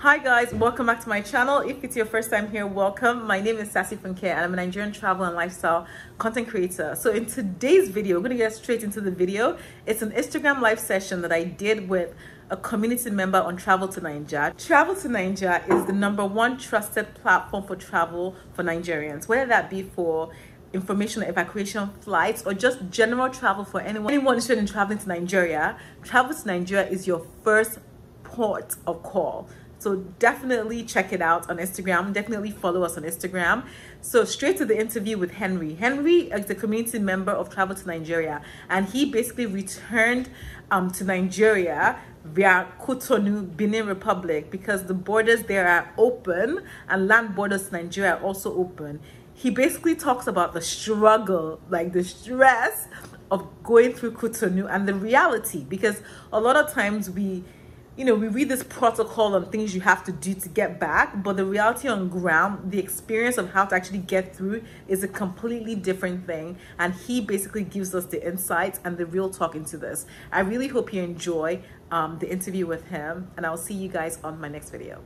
Hi guys, welcome back to my channel. If it's your first time here, welcome. My name is Sassy Funke and I'm a Nigerian travel and lifestyle content creator. So in today's video, we're going to get straight into the video. It's an Instagram live session that I did with a community member on Travel to Nigeria. Travel to Nigeria is the #1 trusted platform for travel for Nigerians, whether that be for information or evacuation flights or just general travel for anyone interested in traveling to Nigeria. Travel to Nigeria is your first port of call. So definitely check it out on Instagram. Definitely follow us on Instagram. So straight to the interview with Henry. Henry is a community member of Travel to Nigeria, and he basically returned to Nigeria via Cotonou, Benin Republic, because the borders there are open and land borders to Nigeria are also open. He basically talks about the struggle, like the stress of going through Cotonou and the reality, because a lot of times we read this protocol on things you have to do to get back, but the reality on ground, the experience of how to actually get through is a completely different thing. And he basically gives us the insights and the real talk into this. I really hope you enjoy the interview with him, and I'll see you guys on my next video.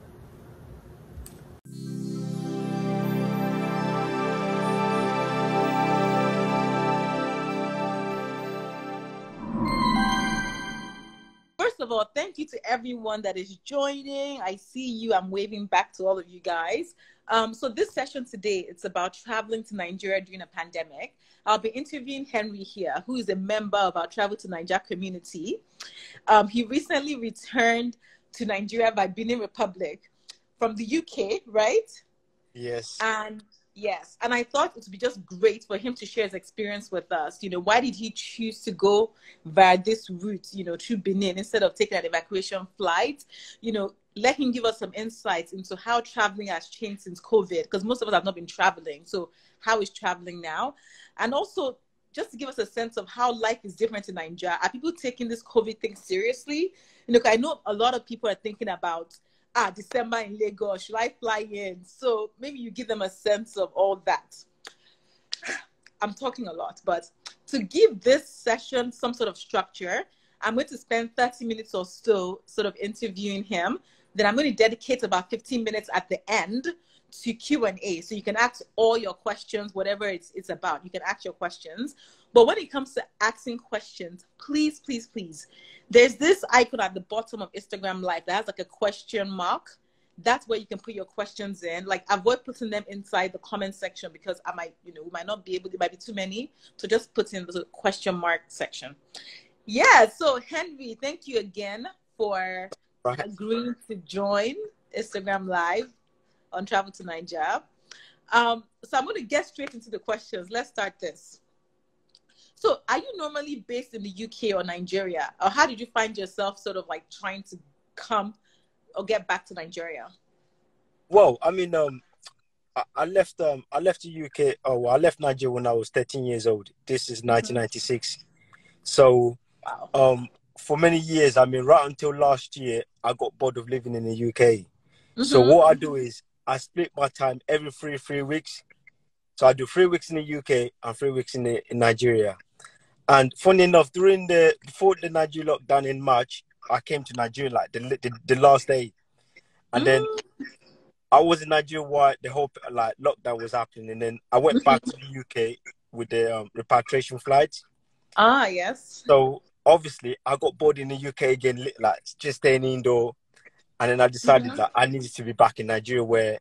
First of all, thank you to everyone that is joining. I see you. I'm waving back to all of you guys. So this session today, it's about traveling to Nigeria during a pandemic. I'll be interviewing Henry here, who is a member of our Travel to Nigeria community. He recently returned to Nigeria by Benin Republic from the UK, right? Yes. Yes, and I thought it would be just great for him to share his experience with us. Why did he choose to go via this route, through Benin instead of taking an evacuation flight? Let him give us some insights into how traveling has changed since COVID, because most of us have not been traveling. So how is traveling now? And also, just to give us a sense of how life is different in Nigeria. Are people taking this COVID thing seriously? I know a lot of people are thinking about December in Lagos, should I fly in? So maybe you give them a sense of all that. I'm talking a lot, but to give this session some sort of structure, I'm going to spend 30 minutes or so sort of interviewing him. Then I'm going to dedicate about 15 minutes at the end to Q&A. So you can ask all your questions, whatever it's about. You can ask your questions. But when it comes to asking questions, please, please, please, there's this icon at the bottom of Instagram Live that has like a question mark. That's where you can put your questions in. Like, avoid putting them inside the comment section, because I might, we might not be able, there might be too many. So just put in the question mark section. Yeah, so Henry, thank you again for agreeing to join Instagram Live on Travel to Nigeria. So I'm going to get straight into the questions. Let's start this. So are you normally based in the UK or Nigeria? Or how did you find yourself sort of like trying to come or get back to Nigeria? Well, I mean, I left the UK. I left Nigeria when I was 13 years old. This is 1996. So, Wow. for many years, I mean, right until last year, I got bored of living in the UK. So what I do is I split my time every three weeks. So I do 3 weeks in the UK and 3 weeks in Nigeria. And funny enough, before the Nigeria lockdown in March, I came to Nigeria like the last day, and then I was in Nigeria while the whole like lockdown was happening, and then I went back to the UK with the repatriation flights. Yes. So obviously, I got bored in the UK again, like just staying indoor, and then I decided that I needed to be back in Nigeria, where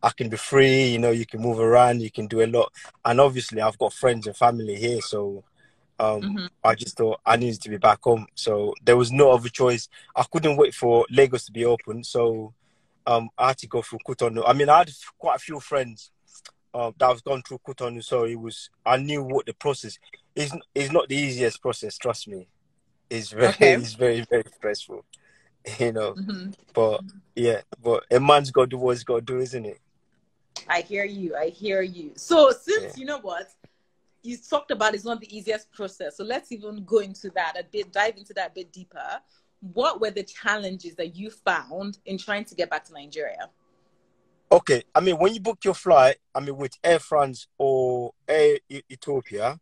I can be free. You can move around, you can do a lot, and obviously, I've got friends and family here, so. I just thought I needed to be back home, so there was no other choice. I couldn't wait for Lagos to be open, so I had to go through Cotonou. I mean, I had quite a few friends that have gone through Cotonou, so I knew what the process is. It's not the easiest process, trust me. It's it's very, very stressful, But yeah, but a man's got to do what he's got to do, isn't it? I hear you. So since you know what you talked about, it's not the easiest process, so let's even go into that a bit, dive into that a bit deeper. What were the challenges that you found in trying to get back to Nigeria? Okay, I mean, when you book your flight, I mean, with Air France or Air Ethiopia,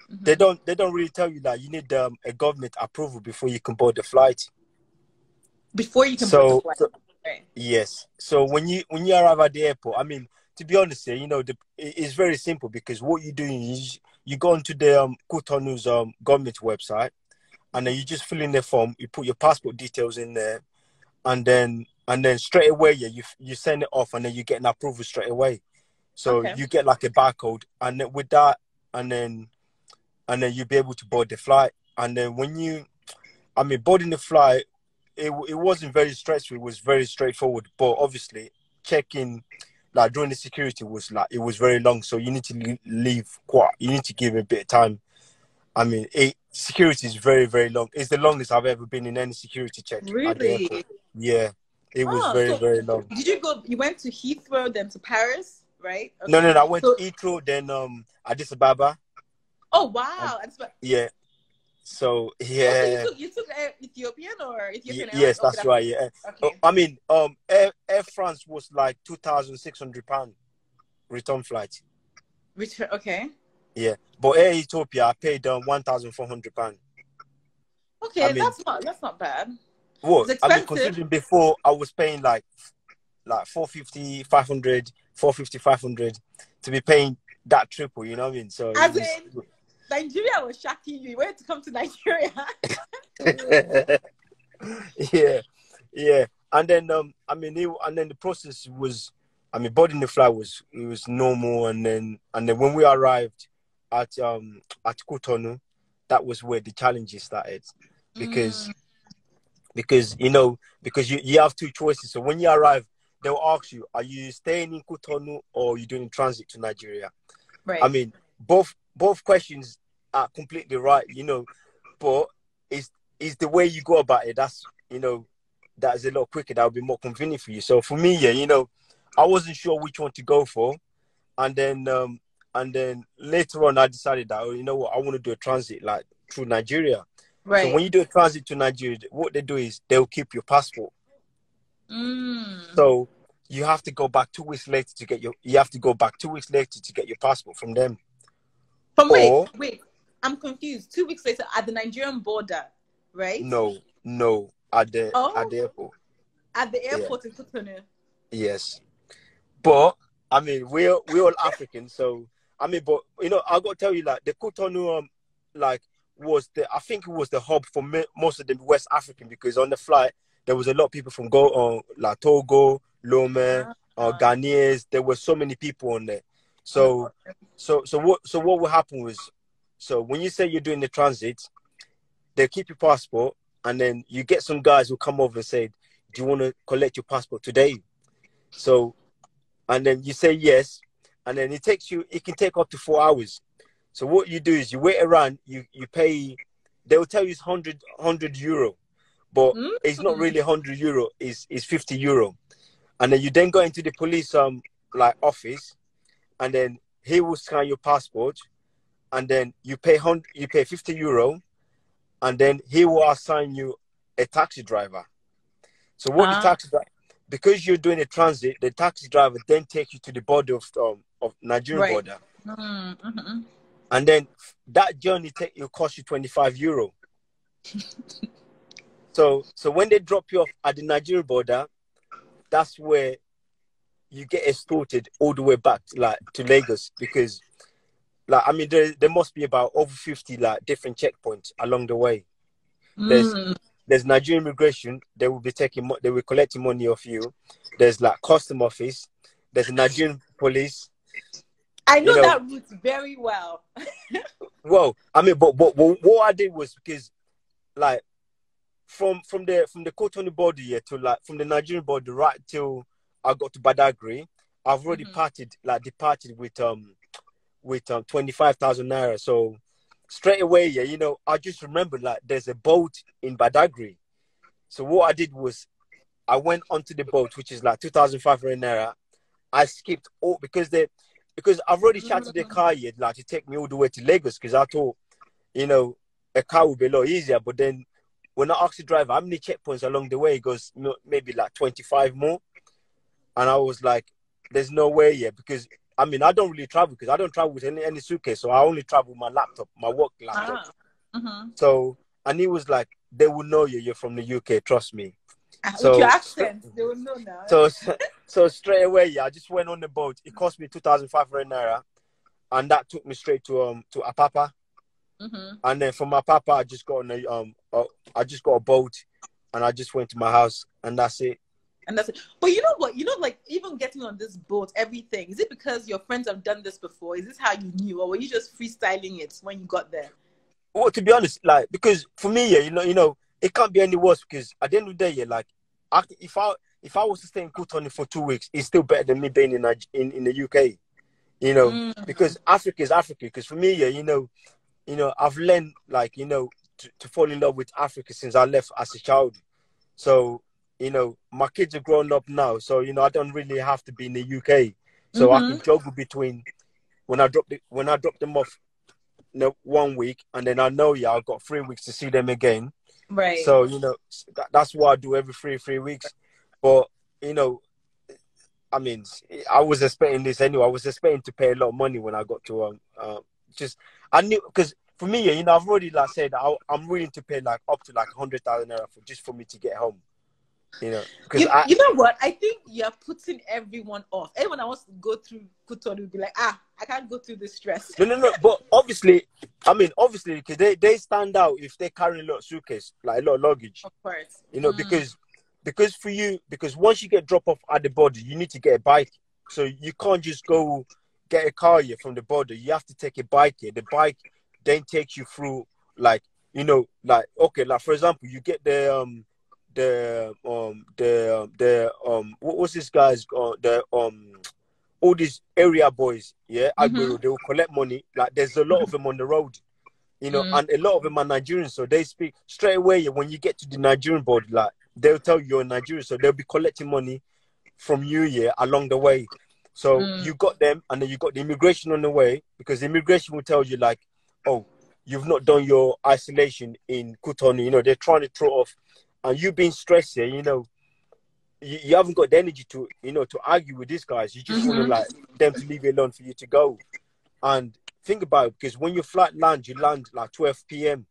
they don't really tell you that you need a government approval before you can board the flight. Before you can board the flight. Yes. So when you arrive at the airport, I mean, to be honest, you know, it's very simple because what you do is you go onto the Cotonou's government website, and then you just fill in the form. You put your passport details in there, and then straight away, yeah, you send it off, and then you get an approval straight away. So Okay. you get like a barcode, and then with that, and then you'll be able to board the flight. And then I mean, boarding the flight, it wasn't very stressful. It was very straightforward. But obviously, checking like during the security was like it was very long. So you need to leave quite. You need to give a bit of time. I mean, security is very very long. It's the longest I've ever been in any security check at the Really? airport. Yeah, it was Oh, very so very long. did you go? You went to Heathrow, then to Paris, right? No, Okay. no, no. I went to So, Heathrow, then Addis Ababa, oh and wow, yeah. So oh, so you yeah. took Ethiopian or Ethiopian Airlines? Yes, Okay, that's right. Yeah. okay. I mean, Air France was like £2,600 return flight. Return. Okay. Yeah, but Air Ethiopia, I paid £1,400. I Okay, mean, that's not bad. what? It's I mean, expensive. considering before I was paying like 450, 500, 450, 500 to be paying that triple. You know what I mean? So it As was. in, Nigeria was shocking you. You wanted to come to Nigeria. Yeah, yeah. And then I mean, and then the process was, I mean, boarding the flight was normal, and then when we arrived at Cotonou, that was where the challenges started, because Mm, you have two choices. So when you arrive, they'll ask you, are you staying in Cotonou or are you doing transit to Nigeria? I right. mean, both questions are completely right, but it's the way you go about it. That is a lot quicker. That would be more convenient for you. So for me, yeah, I wasn't sure which one to go for, and then later on, I decided that, oh, you know what, I want to do a transit like through Nigeria. So Right. when you do a transit to Nigeria, what they do is they'll keep your passport. Mm. So you have to go back 2 weeks later to get your passport from them. From Or wait. I'm confused. 2 weeks later at the Nigerian border, right? no, at the Oh, airport. at the Yeah, airport in Cotonou. yes. But I mean, we're all African, so I mean, but I got to tell you, like the Cotonou, like I think it was the hub for most of the West African, because on the flight there was a lot of people from like Togo, Lome, Ah, Ghanaians. There were so many people on there. on the So, border. what will happen was, so when you say you're doing the transit, they keep your passport, and then you get some guys who come over and say, "Do you want to collect your passport today?" So, and then you say yes, and then it can take up to 4 hours. So what you do is you wait around, you pay, they will tell you it's 100 euro, but it's not Mm. really 100 euro, it's 50 euro. And then you then go into the police like office, and then he will scan your passport, and then you pay 50 euro, and then he will assign you a taxi driver. So what the Ah, taxi driver, because you're doing a transit, the taxi driver then takes you to the border of Nigerian right. border, Mm-hmm. and then that journey will cost you 25 euro. So when they drop you off at the Nigerian border, that's where you get escorted all the way back like to Lagos, because like I mean there must be about over 50 like different checkpoints along the way. There's Mm. there's Nigerian immigration. They will collecting money off you. There's like custom office. There's a Nigerian police. I You know know, that route very well. well, I mean, but what I did was, because like from the Cotonou border here to like from the Nigerian border right till I got to Badagry, I've already Hmm. departed with 25,000 naira. So straight away, yeah, I just remembered like there's a boat in Badagry. So what I did was I went onto the boat, which is like 2,500 naira. I skipped all because I've already chatted the car yet, like to take me all the way to Lagos, because I thought, you know, a car would be a lot easier. But then when I asked the driver how many checkpoints along the way, he goes, maybe like 25 more. And I was like, there's no way yet, because I mean, I don't really travel, because I don't travel with any suitcase. So I only travel with my laptop, my work laptop. Ah. Mm-hmm. So, and he was like, they will know you're from the UK, trust me. With your So accent, they will know now. so so straight away, yeah, I just went on the boat. It cost me 2,500 naira, and that took me straight to Apapa. And then from Apapa, I just got on I just got a boat, and I just went to my house, and that's it. And that's it. But you know what? You know, like even getting on this boat, everything. Is it because your friends have done this before? Is this how you knew, or were you just freestyling it when you got there? Well, to be honest, like because for me, yeah, it can't be any worse because at the end of the day, yeah, like if I was to stay in Cotonou for 2 weeks, it's still better than me being in the UK, because Africa is Africa. Because for me, yeah, I've learned like to fall in love with Africa since I left as a child. So my kids are grown up now, so I don't really have to be in the UK, so I can juggle between when I drop them off 1 week, and then I know I've got 3 weeks to see them again. Right. So that's what I do every three weeks. But I mean, I was expecting this anyway. I was expecting to pay a lot of money when I got to I knew, because for me, I've already like said I'm willing to pay like up to like 100,000 naira for me to get home. Because you know what? I think you're putting everyone off. Anyone that wants to go through Cotonou will be like, I can't go through this stress. No. But obviously, because they stand out if they carry a lot of suitcase, like a lot of luggage. Of course. Because for you, because once you get dropped off at the border, you need to get a bike. So you can't just go get a car here from the border. You have to take a bike here. The bike then takes you through, like okay, like for example, you get what was this guy's all these area boys, Agbero, they will collect money. Like there's a lot of them on the road, and a lot of them are Nigerians, so they speak straight away. When you get to the Nigerian border, like they'll tell you you're Nigerian, so they'll be collecting money from you along the way. So you got them, and then you got the immigration on the way, because the immigration will tell you like, oh, you've not done your isolation in Cotonou. They're trying to throw off. And you being stressed here, you haven't got the energy to, to argue with these guys. You just want to like them to leave you alone for you to go. And think about it, because when your flight lands, you land like 12 p.m.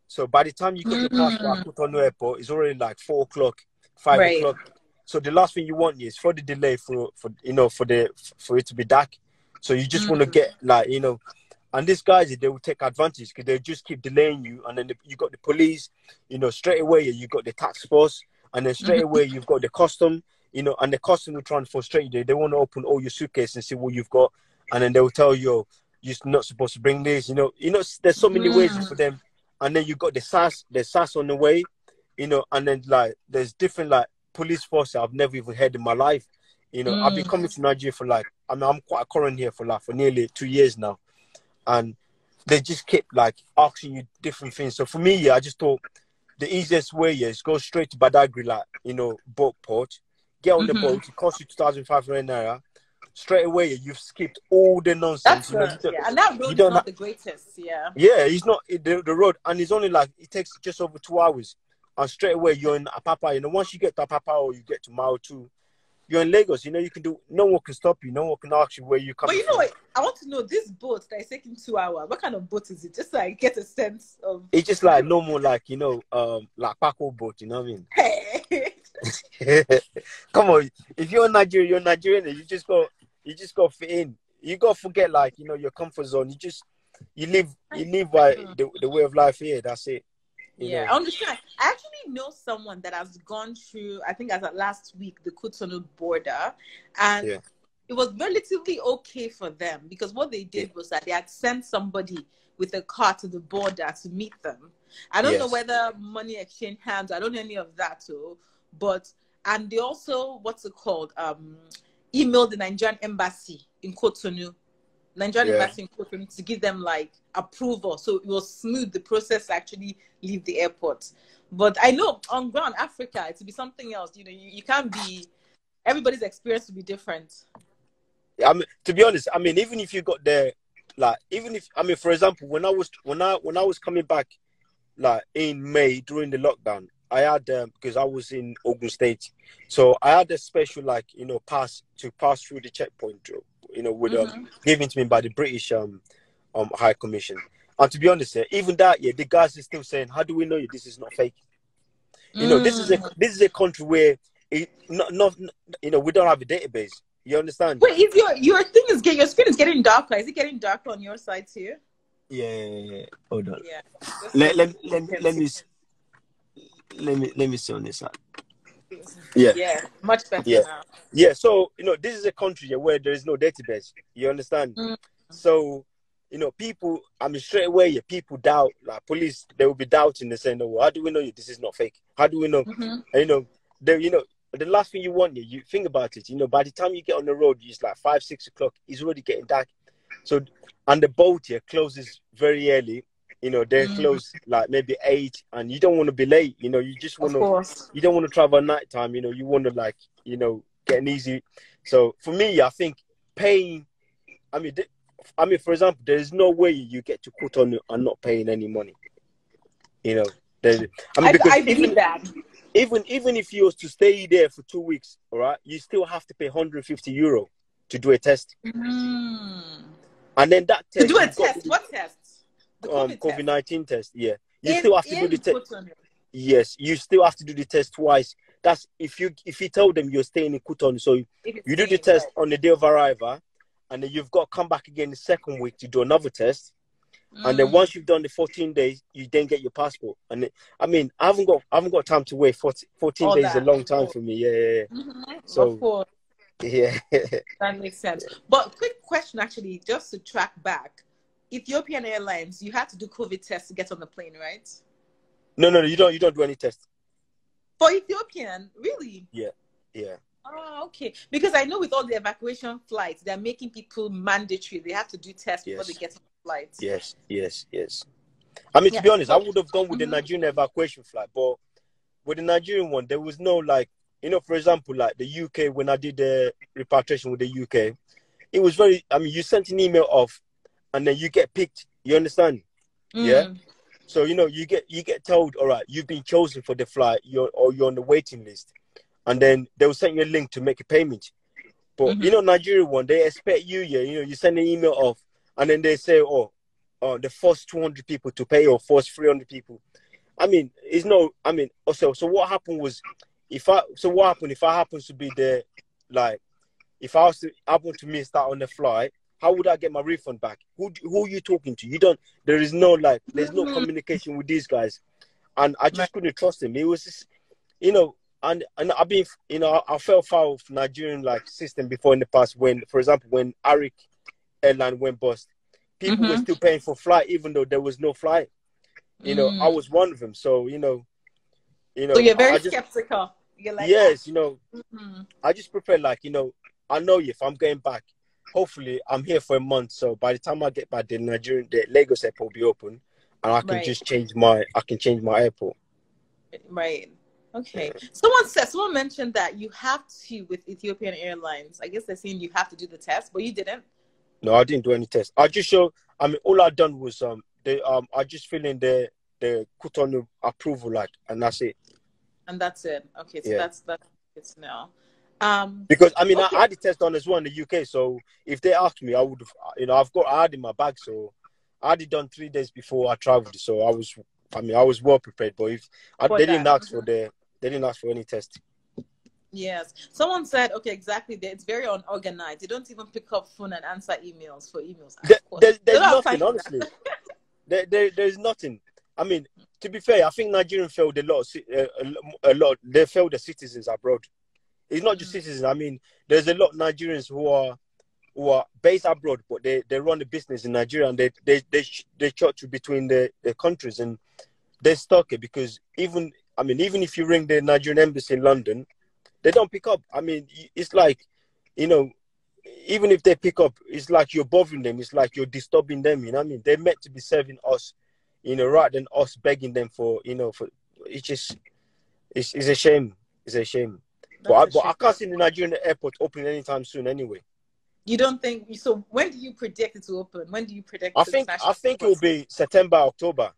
So by the time you get your passport at Cotonou Airport, it's already like 4 o'clock, 5 o'clock. So the last thing you want is for the delay for it to be dark. So you just want to get like, and these guys, they will take advantage because they just keep delaying you. And then you got the police, straight away you got the tax force, and then straight away you've got the custom, and the custom will try and frustrate you. They want to open all your suitcase and see what you've got, and then they will tell you you're not supposed to bring this. There's so many ways for them. And then you got the SAS on the way, and then like there's different like police forces I've never even heard in my life. I've been coming to Nigeria for like, I'm quite a current here for nearly 2 years now. And they just kept like asking you different things. So for me, I just thought the easiest way is go straight to Badagry, like, boat port, get on the boat. It costs you 2,500 naira. Straight away, you've skipped all the nonsense. That's and that road is not the greatest. Yeah, it's not the road, and it's only like it takes just over 2 hours. And straight away, you're in Apapa. Once you get to Apapa or you get to Mile 2, you're in Lagos. You can do. No one can stop you. No one can ask you where you come. But what? I want to know this boat that is taking 2 hours. What kind of boat is it? Just so I get a sense of. It's just like normal, like like Paco boat. You know what I mean? Hey. Come on, if you're Nigerian, you're Nigerian. You just got fit in. You got to forget like your comfort zone. You live by the way of life here. That's it. I understand. I actually know someone that has gone through, I think as of last week, the Cotonou border, and it was relatively okay for them, because what they did was that they had sent somebody with a car to the border to meet them. I don't know whether money exchange hands, I don't know any of that too, and they also, emailed the Nigerian embassy in Cotonou. Embassy in Cotonou to give them like approval, so it was smooth the process to actually leave the airport. But I know on ground Africa, it will be something else. You can't be. Everybody's experience will be different. To be honest, even if you got there, like for example, when I was coming back, like in May during the lockdown, I had because I was in Ogun State, so I had a special pass to pass through the checkpoint. Given to me by the British High Commission. And to be honest, even that, the guys are still saying, how do we know this is not fake? You know, this is a country where not you know, we don't have a database. You understand? Wait, is your thing is getting your screen is getting darker? Is it getting darker on your side too? Yeah. Hold on. Yeah. Let me see on this side. Yeah. Yeah. Much better now. Yeah. So, you know, this is a country where there is no database. You understand? So, you know, people, I mean, straight away, people doubt, like police, they will be doubting. They saying, "No, how do we know this is not fake? How do we know?" And, you know, the last thing you want, you think about it. You know, by the time you get on the road, it's like 5, 6 o'clock. It's already getting dark. So, and the boat here closes very early. You know, they close like maybe 8, and you don't want to be late. You know, you just want to. You don't want to travel at night time. You know, you want to like, you know, get an easy. So for me, I think paying. I mean, for example, there is no way you get to Cotonou and not paying any money. You know, I believe that. Even if you was to stay there for 2 weeks, all right, you still have to pay €150 to do a test. And then that test, to do a test. What test? The COVID-19 test. Yeah, you still have to do the test. Yes, you still have to do the test twice. That's if you tell them you're staying in Cotonou, so you do the test on the day of arrival, and then you've got to come back again the second week to do another test. And then once you've done the 14 days, you then get your passport. And I mean, I haven't got time to wait. 14 days is a long time for me. Yeah. So, of course. Yeah. That makes sense. But quick question, actually, just to track back. Ethiopian Airlines, you had to do COVID tests to get on the plane, right? No, you don't do any tests. For Ethiopian, really? Yeah. Oh, okay. Because I know with all the evacuation flights, they're making people mandatory. They have to do tests before they get on the flights. Yes. I mean, to be honest, I would have gone with the Nigerian evacuation flight, but with the Nigerian one, there was no, like, you know, for example, like the UK, when I did the repatriation with the UK, it was very, I mean, you sent an email off and then you get picked. You understand? Yeah. So, you know, you get told, all right, you've been chosen for the flight, you're on the waiting list. And then they will send you a link to make a payment. But, you know, Nigerian one, they expect you, you know, you send an email off and then they say, the first 200 people to pay or first 300 people. I mean, also, so what happened was, if I happen to be there, like, if I was to happen to miss out on the flight, how would I get my refund back? Who are you talking to? There's no communication with these guys. And I just couldn't trust him. It was just, you know, and I've been, you know, I fell foul of Nigerian like system before in the past when, for example, when Arik airline went bust, people were still paying for flight even though there was no flight. You know, I was one of them. So, you know. So you're very skeptical. You're like, yes, you know, I just prefer, like, you know, I know if I'm going back, hopefully I'm here for a month. So by the time I get back, the Lagos airport will be open, and I can just change my airport. Right. Okay. Someone mentioned that you have to with Ethiopian Airlines. I guess they're saying you have to do the test, but you didn't. No, I didn't do any tests. I just all I done was I just fill in the Cotonou approval, like, and that's it. And that's it. Okay, so that's it now. Because I mean, I had the test done as well in the UK. So if they asked me, I would have. You know, I had in my bag, so I had it done 3 days before I traveled. So I was well prepared. But if they didn't ask for any test. Yes, someone said, okay, exactly. It's very unorganized. They don't even pick up phone and answer emails for emails. There's nothing, honestly. There's nothing. I mean, to be fair, I think Nigerians failed a lot. They failed the citizens abroad. It's not just citizens. I mean, there's a lot of Nigerians who are based abroad, but they run the business in Nigeria, and they church between the countries, and they're stuck here because even if you ring the Nigerian embassy in London, they don't pick up. I mean, it's like, you know, even if they pick up, it's like you're bothering them. It's like you're disturbing them. You know what I mean? They're meant to be serving us, you know, rather than us begging them for, you know, for it's a shame. It's a shame. But I can't see the Nigerian airport opening anytime soon anyway. You don't think so? When do you predict it to open? When do you predict? I think it will be September, October.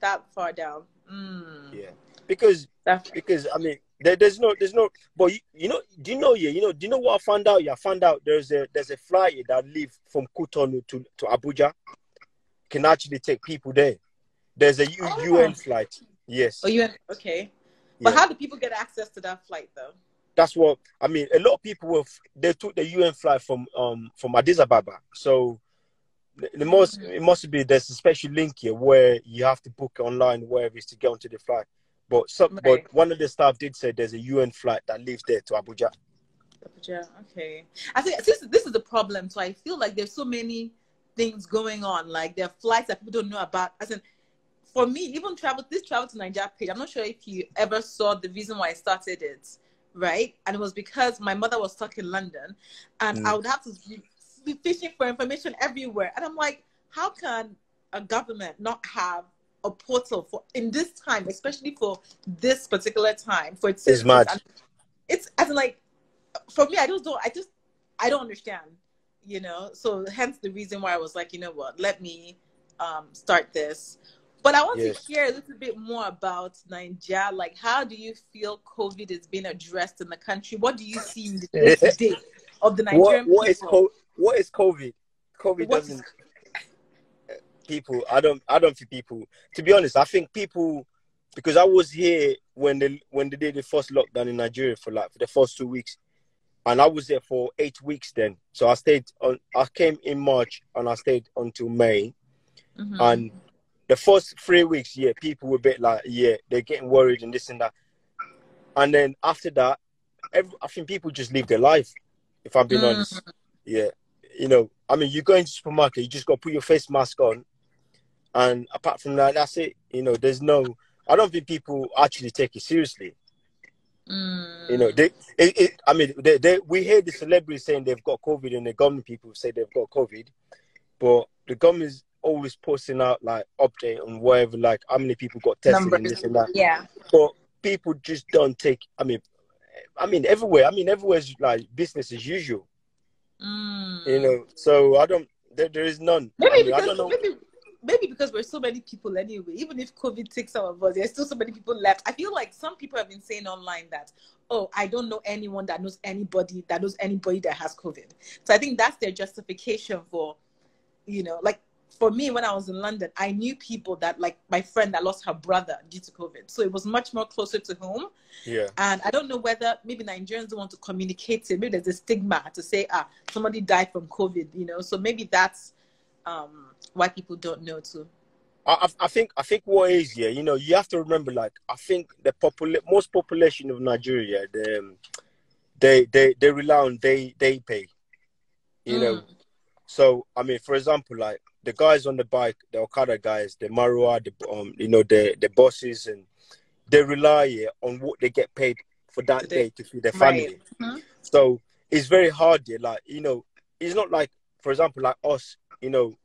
That far down. Yeah, because I mean, there's no. But you know, do you know what I found out? Yeah, I found out there's a flight that leave from Cotonou to Abuja, can actually take people there. There's a UN flight. Yes. Oh, UN. Okay. But Yeah. how do people get access to that flight, though? That's what I mean. A lot of people they took the UN flight from Addis Ababa. So it must be there's a special link here where you have to book online wherever it is to get onto the flight. But Right. one of the staff did say there's a UN flight that leaves there to Abuja. Abuja. Okay. I think this is the problem. So I feel like there's so many things going on. Like there are flights that people don't know about. As in, for me, even travel to Nigeria page. I'm not sure if you ever saw the reason why I started it, right? And it was because my mother was stuck in London, and I would have to be fishing for information everywhere. And I'm like, how can a government not have a portal for in this time, especially for this particular time for its It's citizens? mad. And it's as in like for me, I don't understand, So hence the reason why I was like, you know what, let me start this. But I want to Yes. hear a little bit more about Nigeria. Like, how do you feel COVID is being addressed in the country? What do you see in the day to day of the Nigerian people? What is COVID? COVID What is doesn't people. I don't think people. To be honest, I think people because I was here when they did the first lockdown in Nigeria for the first 2 weeks. And I was there for 8 weeks then. So I came in March and I stayed until May. And the first 3 weeks, yeah, people were a bit like, yeah, they're getting worried and this and that. And then after that, I think people just live their life, if I'm being honest. Yeah. I mean, you go into the supermarket, you just got to put your face mask on. And apart from that, that's it. I don't think people actually take it seriously. We hear the celebrities saying they've got COVID and the government people say they've got COVID, but the government is always posting out like update on whatever, like how many people got tested and this and that. Yeah. But people just don't take. I mean, everywhere. Everywhere's like business as usual. So I don't. There is none. I don't know. Maybe because we're so many people anyway, even if COVID takes some of us, there's still so many people left. I feel like some people have been saying online that, oh, I don't know anyone that knows anybody that has COVID. So I think that's their justification for, like for me, when I was in London, I knew people that, like my friend that lost her brother due to COVID. So it was much more closer to home. Yeah. And I don't know whether maybe Nigerians don't want to communicate it. Maybe there's a stigma to say, somebody died from COVID, So maybe that's why people don't know too. I think what is, yeah, you have to remember, like, I think the most population of Nigeria, they rely on they pay, So I mean, for example, like the guys on the bike, the Okada guys, the Marua, the bosses, and they rely on what they get paid for that day to feed their family. So it's very hard, yeah. Like, it's not like, for example, like us,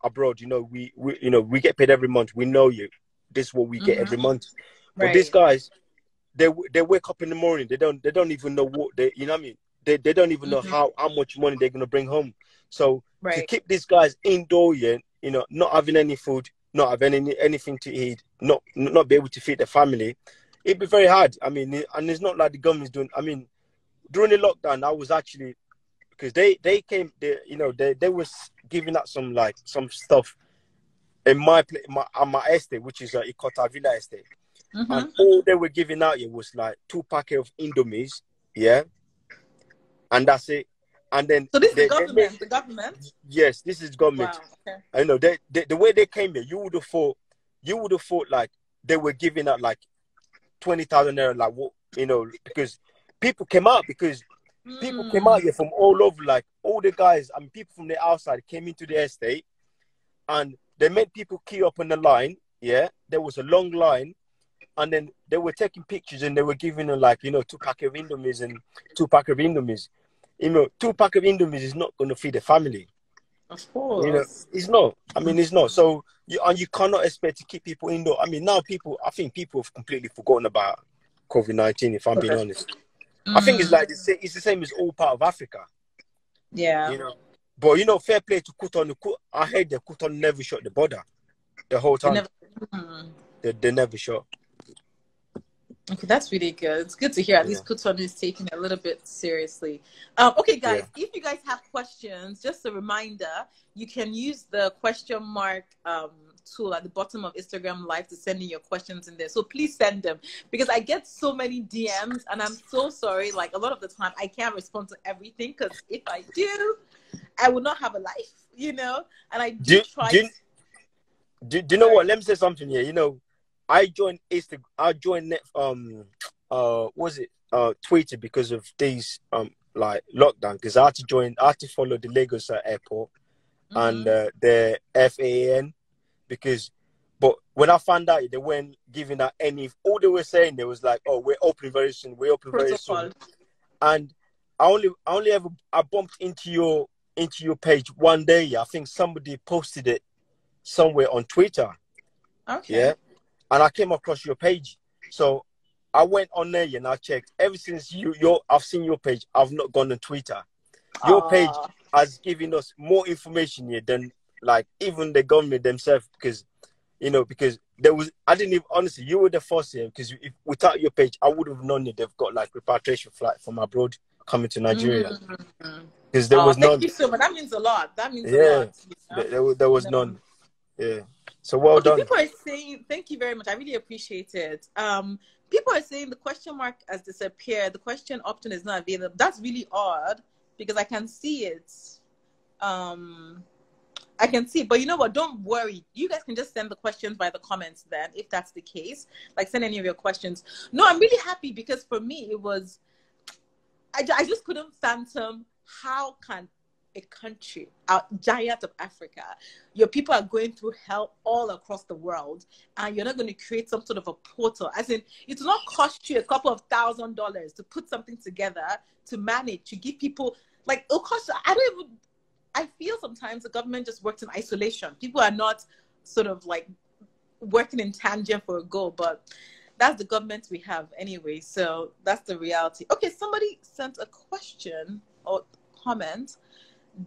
abroad, we get paid every month. We know this is what we get every month. But these guys, they wake up in the morning. They don't even know what they, what I mean? They don't even know how much money they're gonna bring home. So to keep these guys indoor, not having any food, not having anything to eat, not be able to feed their family, it'd be very hard. I mean, and it's not like the government's doing. I mean, during the lockdown, I was actually, because they came, they was giving out some stuff in my estate, which is Ikota Villa estate, and all they were giving out here was like 2 packets of Indomies, yeah, and that's it. And then so this is the government. Yes, this is government. Wow. Okay. I know the way they came here, you would have thought like they were giving out like 20,000 naira, like what, because people came out here from all over, like all the guys. I mean, people from the outside came into the estate, and they made people queue up on the line. Yeah, there was a long line, and then they were taking pictures and they were giving them like 2 pack of Indomies and 2 pack of Indomies. 2 pack of Indomies is not going to feed a family. Of course, it's not. I mean, it's not. So you cannot expect to keep people indoor. I mean, now I think people have completely forgotten about COVID-19. If I'm being honest. I think it's like it's the same as all part of Africa. Yeah. But fair play to Cotonou. I heard that Cotonou never shot the border the whole time. They never shot. Okay, that's really good. It's good to hear. At least Cotonou is taking it a little bit seriously. Okay, guys, if you guys have questions, just a reminder, you can use the question mark tool at the bottom of Instagram Live to send in your questions in there. So please send them, because I get so many DMs, and I'm so sorry. Like, a lot of the time I can't respond to everything, because if I do, I will not have a life, you know. And I do try. Do you know what? Let me say something here. You know, I joined Instagram. I joined Twitter because of these like lockdown, because I had to follow the Lagos airport and the FAN, but when I found out they weren't giving out any, all they were saying, they was like, oh, we're opening very soon, very soon. And I bumped into your page one day. I think somebody posted it somewhere on Twitter. Okay. Yeah. And I came across your page. So I went on there and I checked. Ever since I've seen your page, I've not gone on Twitter. Your page has given us more information here than like even the government themselves, because I didn't even, honestly, you were the first here, because without your page, I would have known that they've got like repatriation flight from abroad coming to Nigeria. Because there was none. Thank you so much. That means a lot. That means a lot. You know? There was none. Yeah. So well done. People are saying, thank you very much. I really appreciate it. People are saying the question mark has disappeared. The question option is not available. That's really odd, because I can see it. I can see it. But you know what? Don't worry. You guys can just send the questions by the comments then, if that's the case. Like, send any of your questions. No, I'm really happy, because for me, it was... I just couldn't fathom how can a country, a giant of Africa, your people are going through hell all across the world, and you're not going to create some sort of a portal. As in, it will not cost you a couple of $1,000s to put something together, to manage, to give people, like, it'll cost, I feel sometimes the government just works in isolation. People are not sort of like working in tangent for a goal, but that's the government we have anyway. So that's the reality. Okay, somebody sent a question or comment.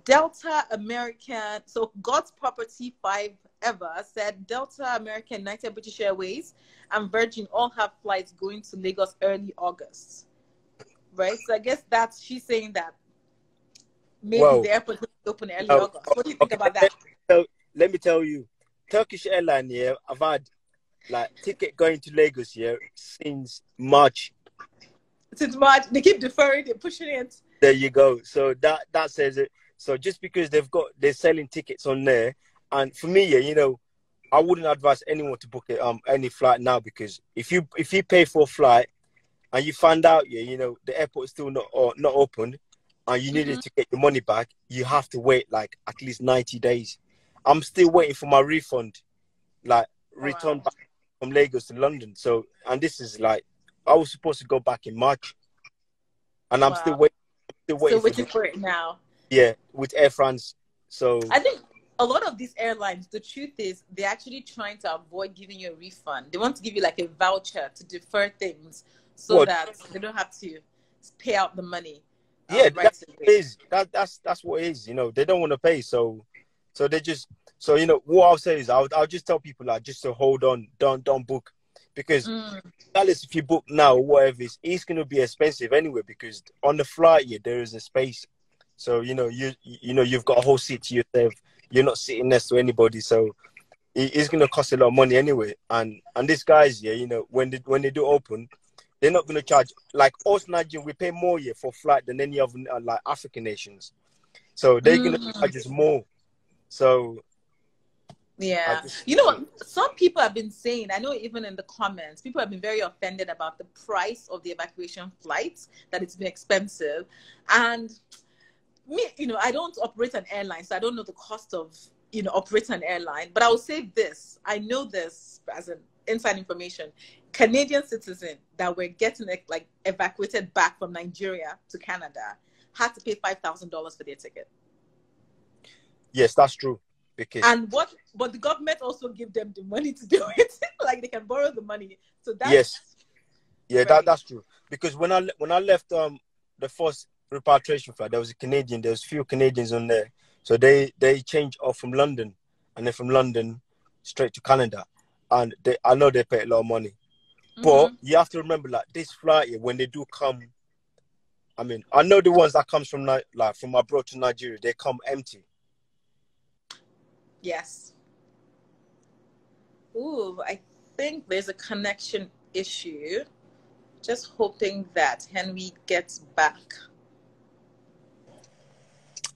Delta American, so God's Property 5 Ever said Delta American, United British Airways, and Virgin all have flights going to Lagos early August. Right? So I guess she's saying that maybe the airport will open early August. What do you think about that? Let me tell you, Turkish Airlines here, I've had like ticket going to Lagos here since March. Since March, they keep deferring, they're pushing it. There you go. So that says it. So just because they're selling tickets on there, and for me, you know, I wouldn't advise anyone to book any flight now, because if you pay for a flight and you find out, you know, the airport is still not open, and you needed to get your money back, you have to wait like at least 90 days. I'm still waiting for my refund, like return back from Lagos to London. So, and this is like, I was supposed to go back in March, and I'm still waiting. Still waiting for it now. Yeah, with Air France. So I think a lot of these airlines, the truth is, they're actually trying to avoid giving you a refund. They want to give you like a voucher to defer things, so that they don't have to pay out the money. Yeah, that's what it is. You know, they don't want to pay, so they just, so you know what I'll say is I'll just tell people like just to hold on, don't book, because regardless if you book now or whatever, it's going to be expensive anyway, because on the flight there is a space. So, you know, you've got a whole seat to yourself. You're not sitting next to anybody. So it's going to cost a lot of money anyway. And these guys, you know, when they do open, they're not going to charge. Like us Nigerians, we pay more for flight than any other like African nations. So they're going to charge us more. So yeah, you know what? Some people have been saying, I know even in the comments, people have been very offended about the price of the evacuation flights, that it's been expensive. And me, you know, I don't operate an airline, so I don't know the cost of, you know, operating an airline. But I will say this, I know this as an inside information. Canadian citizens that were getting like evacuated back from Nigeria to Canada had to pay $5,000 for their ticket. Yes, that's true. But the government also give them the money to do it. Like, they can borrow the money. So that's that's true. Because when I left the first repatriation flight, there was a few Canadians on there. So they changed off from London, and then from London straight to Canada. And I know they pay a lot of money. But you have to remember, like, this flight here, when they do come, I mean, I know the ones that comes from from abroad to Nigeria, they come empty. Yes. Ooh, I think there's a connection issue. Just hoping that Henry gets back.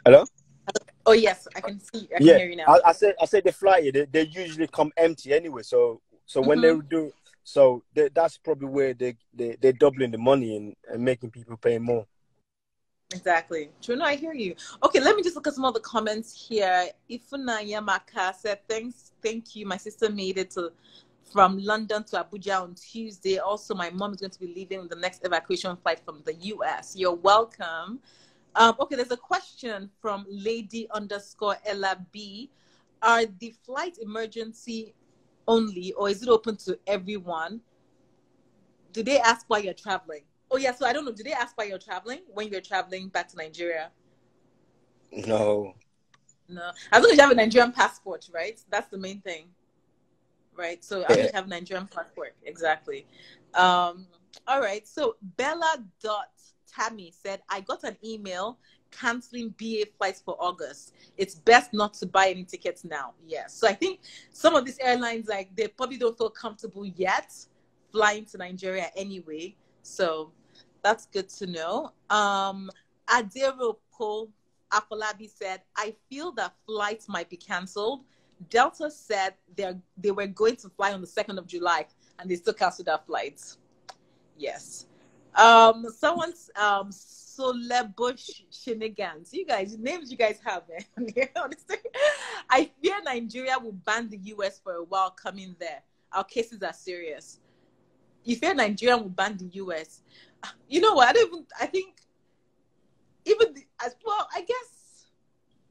Hello? Oh yes, I can see. I can Yeah, hear you now. I said the flight. They usually come empty anyway. So when they do, that's probably where they're doubling the money and making people pay more. Exactly. True. No, I hear you. Okay, let me just look at some of the comments here. Ifuna Yamaka said, thank you. My sister made it from London to Abuja on Tuesday. Also, my mom is going to be leaving the next evacuation flight from the US. You're welcome. Okay, there's a question from lady_Ella B. Are the flight emergency only, or is it open to everyone? Do they ask why you're traveling? Oh yeah, so I don't know. Do they ask why you're traveling when you're traveling back to Nigeria? No. No. As long as you have a Nigerian passport, right? That's the main thing. Right? So as long as you have a Nigerian passport. Exactly. All right. So Bella.Tammy said, I got an email canceling BA flights for August. It's best not to buy any tickets now. Yes. So I think some of these airlines, like, they probably don't feel comfortable yet flying to Nigeria anyway. So that's good to know. Aderopo Afolabi said, I feel that flights might be cancelled. Delta said they were going to fly on the 2nd of July and they still canceled their flights. Yes. Someone's Solebush Shenanigans. You guys, names you guys have, man. Honestly, I fear Nigeria will ban the US for a while coming there. Our cases are serious. You fear Nigeria will ban the US. You know what? I think as well, I guess,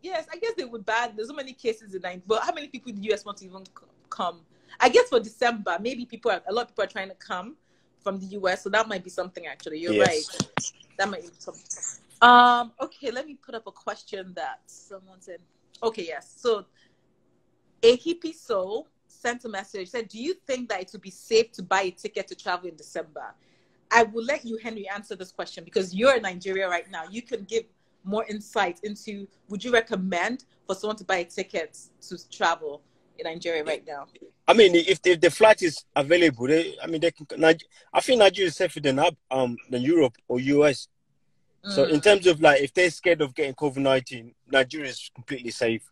yes, I guess they would ban. There's so many cases in Nigeria, but how many people in the US want to even come? I guess for December, maybe a lot of people are trying to come from the US, so that might be something. Actually, you're right. That might be something. Okay, let me put up a question that someone said. Okay, yes. So, a hippie soul sent a message, said, do you think that it would be safe to buy a ticket to travel in December? I will let you, Henry, answer this question because you're in Nigeria right now. You can give more insight into, would you recommend for someone to buy a ticket to travel in Nigeria right now? I mean, if the flight is available, they can. I think Nigeria is safer than Europe or US. So in terms of, like, if they're scared of getting COVID-19, Nigeria is completely safe,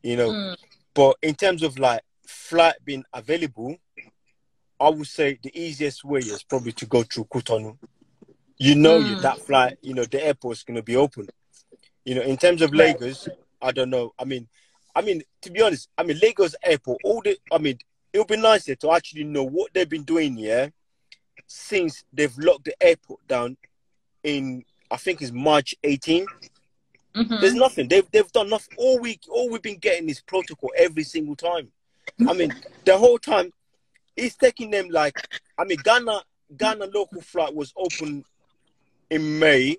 you know. But in terms of, like, flight being available, I would say the easiest way is probably to go through Cotonou. That flight, the airport's going to be open. In terms of Lagos, I don't know. I mean, to be honest, Lagos airport, it would be nicer to actually know what they've been doing here since they've locked the airport down in, I think it's March 18. There's nothing. They've done nothing. All we've been getting is protocol every single time. The whole time, it's taking them, like, Ghana local flight was open in May,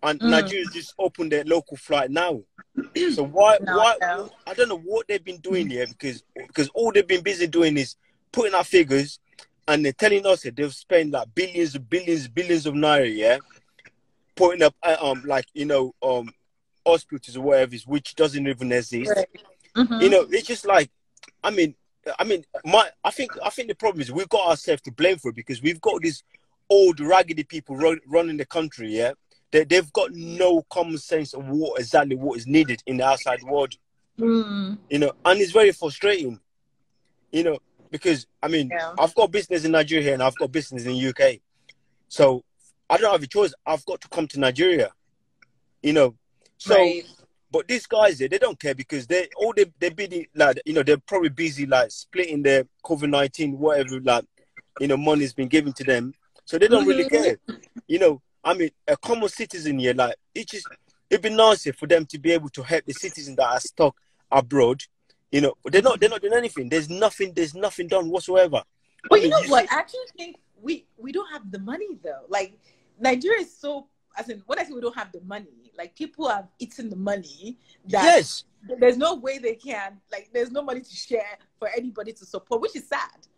and Nigeria just opened their local flight now. So why I don't know what they've been doing here, because all they've been busy doing is putting out figures, and they're telling us that they've spent, like, billions of naira, putting up hospitals or whatever, which doesn't even exist. It's just like, I think the problem is we've got ourselves to blame for it, because we've got these old raggedy people running the country. Yeah, they've got no common sense of what is needed in the outside world. And it's very frustrating. Because I've got business in Nigeria and I've got business in the UK, so I don't have a choice. I've got to come to Nigeria. But these guys, they don't care, because they're busy, like, they're probably busy, like, splitting their COVID-19 whatever, like, money's been given to them, so they don't really care. A common citizen here, like, it'd be nicer for them to be able to help the citizens that are stuck abroad. They're not doing anything. There's nothing done whatsoever. But you know what? I actually think we don't have the money, though. Like, Nigeria is so, as in, when I say we don't have the money, like, people have eaten the money that there's no way they can, like, there's no money to share for anybody to support, which is sad,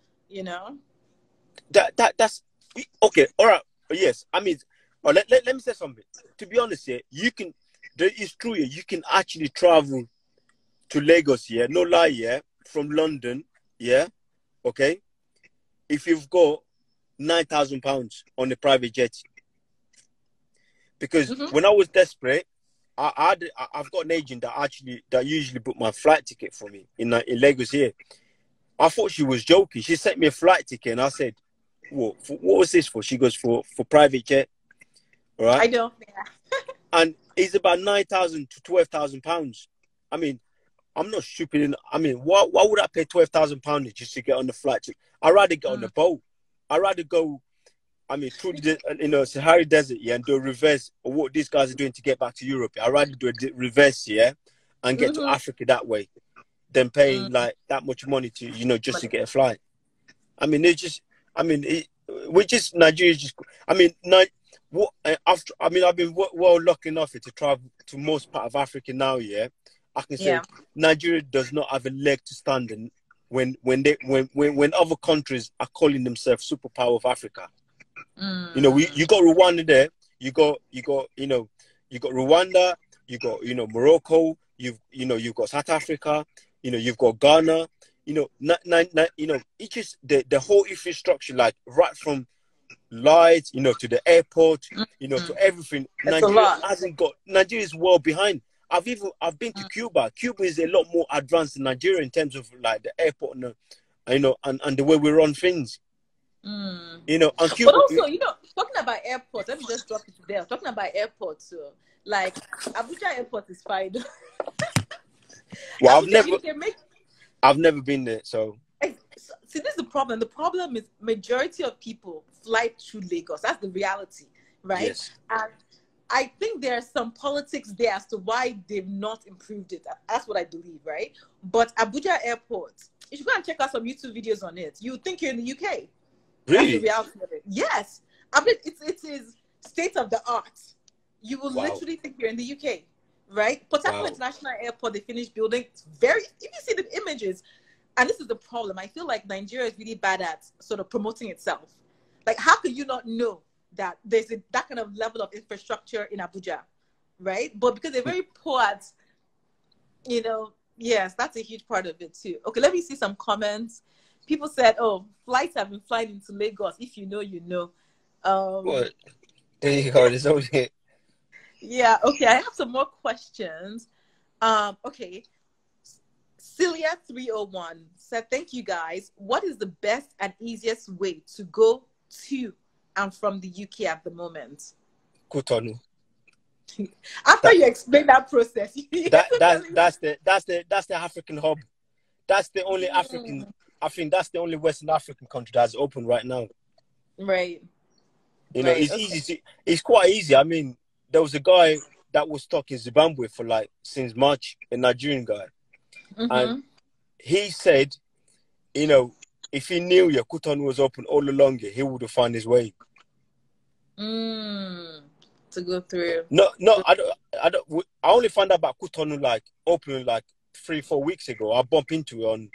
That's okay. All right. Yes. Let me say something. To be honest, here, it's true here, you can actually travel to Lagos, yeah, no lie, yeah, from London, yeah, okay, if you've got £9,000 on the private jet. Because when I was desperate, I've got an agent that usually booked my flight ticket for me in Lagos here. I thought she was joking. She sent me a flight ticket, and I said, "What was this for?" She goes, "For private jet." All right. I don't. Yeah. And it's about £9,000 to £12,000. I mean, I'm not stupid. I mean, why would I pay £12,000 just to get on the flight? I'd rather get on the boat. I'd rather go. I mean, through the Sahara Desert, yeah, and do a reverse of what these guys are doing to get back to Europe. I'd rather do a reverse, yeah, and get to Africa that way, than paying like that much money to, just to get a flight. I mean, Nigeria's just. I mean, I've been well lucky enough to travel to most part of Africa now. Yeah, I can say Nigeria does not have a leg to stand in when other countries are calling themselves superpower of Africa. You got Rwanda there. You got Rwanda. You got Morocco. You've got South Africa. You've got Ghana. It's just the whole infrastructure, like right from lights, to the airport, to everything. Nigeria is well behind. I've been to Cuba. Cuba is a lot more advanced than Nigeria in terms of like the airport and the way we run things. And Cuba, but also, talking about airports, let me just drop it there. Talking about airports, so like Abuja airport is fine. Well, I've never been there, so. See, this is the problem. The problem is majority of people fly to Lagos. That's the reality, right? Yes. And I think there's some politics there as to why they've not improved it. That's what I believe, right? But Abuja airport, you should go and check out some YouTube videos on it. You think you're in the UK. Really? That's the reality of it. Yes. I mean, it is state of the art. You will literally think you're in the UK, right? Port Harcourt International Airport, they finished building. It's if you see the images, and this is the problem, I feel like Nigeria is really bad at sort of promoting itself. Like, how can you not know that there's that kind of level of infrastructure in Abuja, right? But because they're very poor at, yes, that's a huge part of it too. Okay, let me see some comments. People said, "Oh, flights have been flying into Lagos. If you know, you know." What? There you go. There's always it. Yeah. Okay. I have some more questions. Okay. Celia 301 said, "Thank you guys. What is the best and easiest way to go to and from the UK at the moment?" Cotonou. After you explain that process, that's the African hub. That's the only African. I think that's the only Western African country that's open right now. Right. It's easy. It's quite easy. I mean, there was a guy that was stuck in Zimbabwe for since March, a Nigerian guy, and he said, if he knew Cotonou was open all along he would have found his way to go through. No, I don't. I only found out about Cotonou opening 3-4 weeks ago. I bumped into it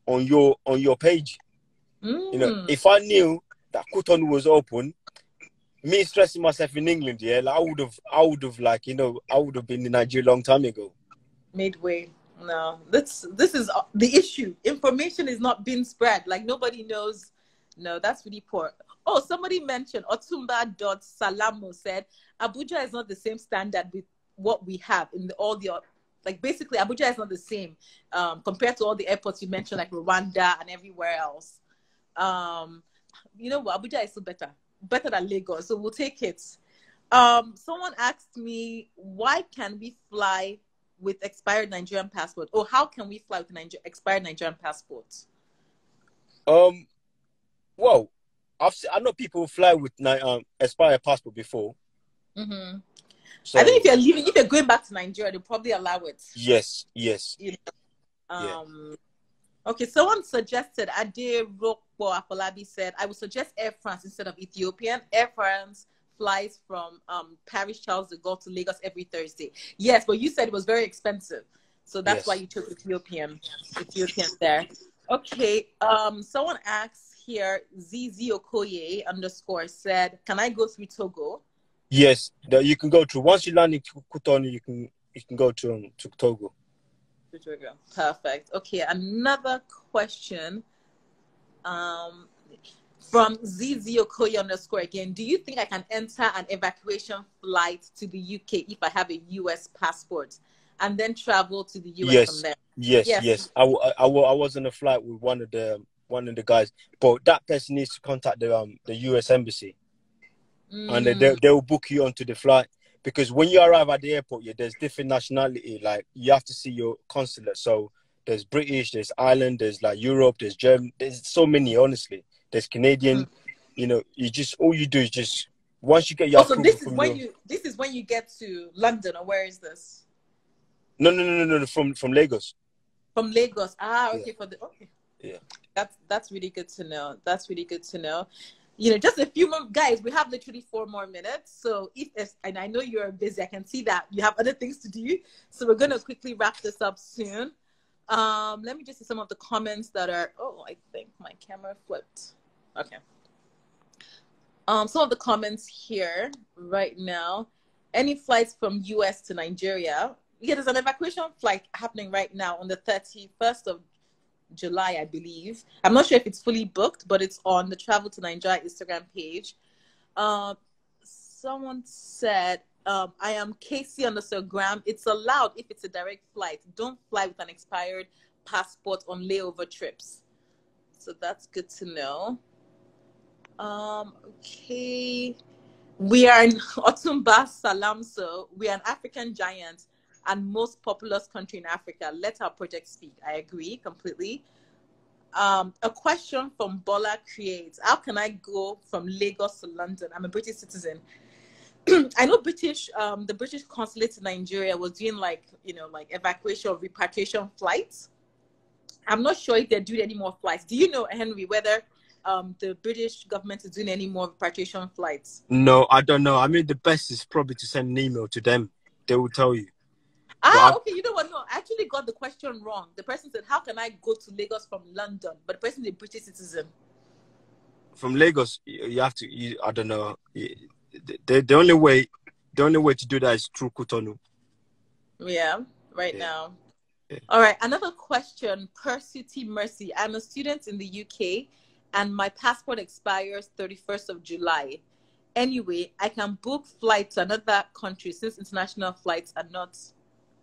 on your page. If I knew that Cotonou was open, me stressing myself in England, I would have been in Nigeria a long time ago. Midway. No, this is the issue. Information is not being spread. Nobody knows. No, that's really poor. Oh, somebody mentioned Otumba.Salamo said Abuja is not the same standard with what we have in basically Abuja is not the same compared to all the airports you mentioned, like Rwanda and everywhere else. You know what? Abuja is still better than Lagos, so we'll take it. Someone asked me, why can we fly with expired Nigerian passport? Or how can we fly with expired Nigerian passport? Well, I know people who fly with expired passport before. So, I think if you're going back to Nigeria, they'll probably allow it. Yes. Okay, someone suggested, Ade Rokbo Afolabi said, I would suggest Air France instead of Ethiopian. Air France flies from Paris Charles de Gaulle to Lagos every Thursday. Yes, but you said it was very expensive. So that's why you took Ethiopian there. Okay, someone asks here, ZZ Okoye _ said, can I go through Togo? Yes, you can go through. Once you land in Cotonou, you can go to Togo. Perfect. Okay, another question. Um, from ZZ Okoye underscore again, do you think I can enter an evacuation flight to the UK if I have a US passport and then travel to the US from Yes, there? yes, Yes. yes. I was on a flight with one of the guys, but that person needs to contact the US embassy, and they will book you onto the flight, because when you arrive at the airport, yeah, there's different nationality. Like, you have to see your consulate. So there's British, there's Ireland, there's like Europe, there's German, there's so many. Honestly, there's Canadian. You know, all you do is just, once you get your Also, approval from your, this is when you get to London, or where is this? no, from Lagos. From Lagos. Ah, Yeah, okay. Okay. yeah. That's really good to know. That's really good to know. You know, just a few more guys. We have literally 4 more minutes. So and I know you're busy. I can see that you have other things to do. So we're gonna quickly wrap this up soon. Let me just see some of the comments that are. Oh, I think my camera flipped. Okay. Some of the comments here right now. Any flights from US to Nigeria? Yeah, there's an evacuation flight happening right now on the 31st of July, I believe. I'm not sure if it's fully booked, but it's on the Travel to Nigeria Instagram page. Someone said, I am Casey underscore Graham. It's allowed if it's a direct flight. Don't fly with an expired passport on layover trips. So that's good to know. Okay. We are in Otumba Salamso. We are an African giant and most populous country in Africa. Let our project speak. I agree completely. A question from Bola Creates. How can I go from Lagos to London? I'm a British citizen. I know the British consulate in Nigeria was doing like evacuation or repatriation flights. I'm not sure if they're doing any more flights. Do you know, Henry, whether the British government is doing any more repatriation flights? No, I don't know. I mean, the best is probably to send an email to them. They will tell you. Okay. You know what? No, I actually got the question wrong. The person said, how can I go to Lagos from London? But the person is a British citizen. From Lagos, you have to, I don't know. The only way to do that is through Cotonou. Yeah, now. Yeah. All right. Another question. Percy T. Mercy. I'm a student in the UK and my passport expires 31st of July. Anyway, I can book flights to another country since international flights are not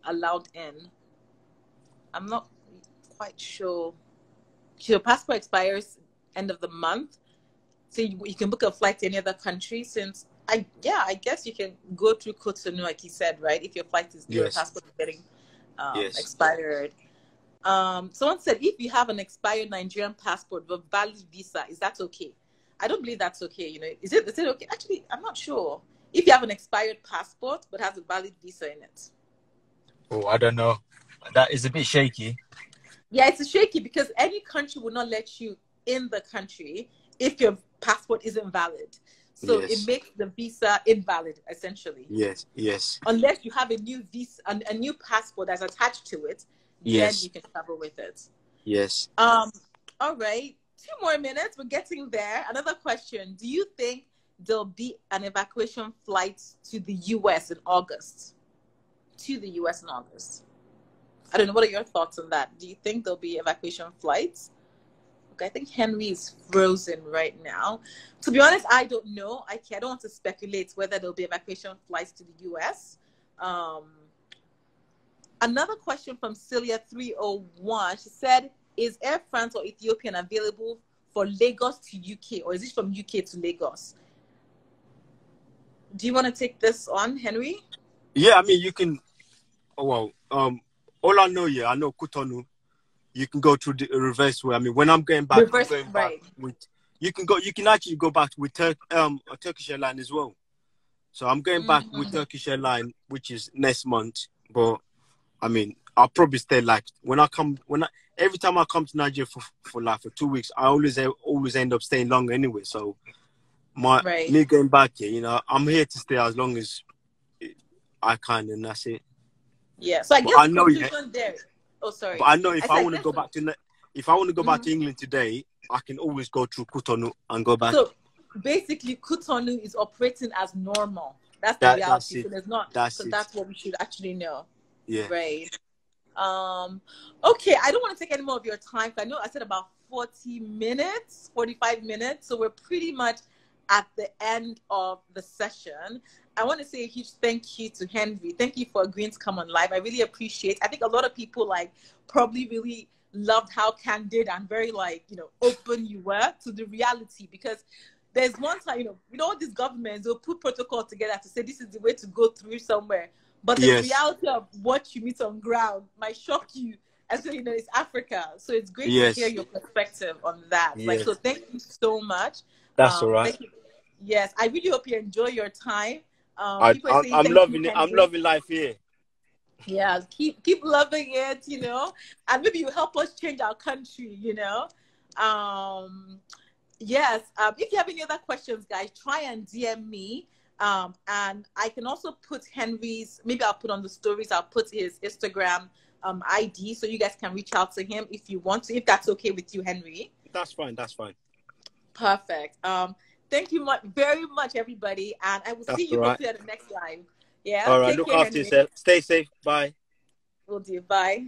allowed in. I'm not quite sure. Your passport expires end of the month, so you can book a flight to any other country. Since I guess you can go through Cotonou, like you said, right? If your passport is getting expired. Someone said, if you have an expired Nigerian passport but valid visa, is that okay? I don't believe that's okay. You know, is it okay? Actually, I'm not sure. If you have an expired passport but has a valid visa in it. Oh, I don't know. That is a bit shaky. Yeah, it's shaky because any country will not let you in the country if your passport isn't valid. So it makes the visa invalid, essentially. Yes. Unless you have a new visa, a new passport that's attached to it, then you can travel with it. Yes. All right. 2 more minutes. We're getting there. Another question. Do you think there'll be an evacuation flight to the US in August? I don't know. What are your thoughts on that? Do you think there'll be evacuation flights? Okay, I think Henry is frozen right now. To be honest, I don't know. I don't want to speculate whether there'll be evacuation flights to the US. Another question from Celia 301. She said, is Air France or Ethiopian available for Lagos to UK, or is it from UK to Lagos? Do you want to take this on, Henry? Yeah, I mean, you can. Oh, well, all I know, I know Cotonou. You can go through the reverse way. I mean, when I'm going back, you can actually go back with Turkish airline as well. So I'm going back with Turkish airline, which is next month. But I mean, I'll probably stay every time I come to Nigeria for 2 weeks, I always end up staying longer anyway. So me going back here, you know, I'm here to stay as long as I can, and that's it. Yeah. So I guess the conclusion there. Oh, sorry. But I know if I want to go back to England today, I can always go through Cotonou and go back. So basically, Cotonou is operating as normal. That's the reality. So there's not. That's what we should actually know. Yeah. Right. Okay. I don't want to take any more of your time. I know I said about 40 minutes, 45 minutes. So we're pretty much at the end of the session. I want to say a huge thank you to Henry. Thank you for agreeing to come on live. I really appreciate it. I think a lot of people like probably really loved how candid and very like, you know, open you were to the reality, because there's one time, you know, these governments will put protocol together to say this is the way to go through somewhere. But the reality of what you meet on ground might shock you. As you know, it's Africa. So it's great to hear your perspective on that. Like, so thank you so much. That's all right. Thank you. Yes, I really hope you enjoy your time. I'm loving it. I'm loving life here. Yeah, keep loving it, you know, and maybe you help us change our country, you know. Yes, if you have any other questions, guys, try and DM me. And I can also put Henry's, maybe I'll put on the stories, I'll put his Instagram ID so you guys can reach out to him if you want to, if that's okay with you, Henry. That's fine. That's fine. Perfect. Thank you very much, everybody. And I will see you hopefully at the next live. Yeah. All right. Look after yourself. Stay safe. Bye. Will do. Bye.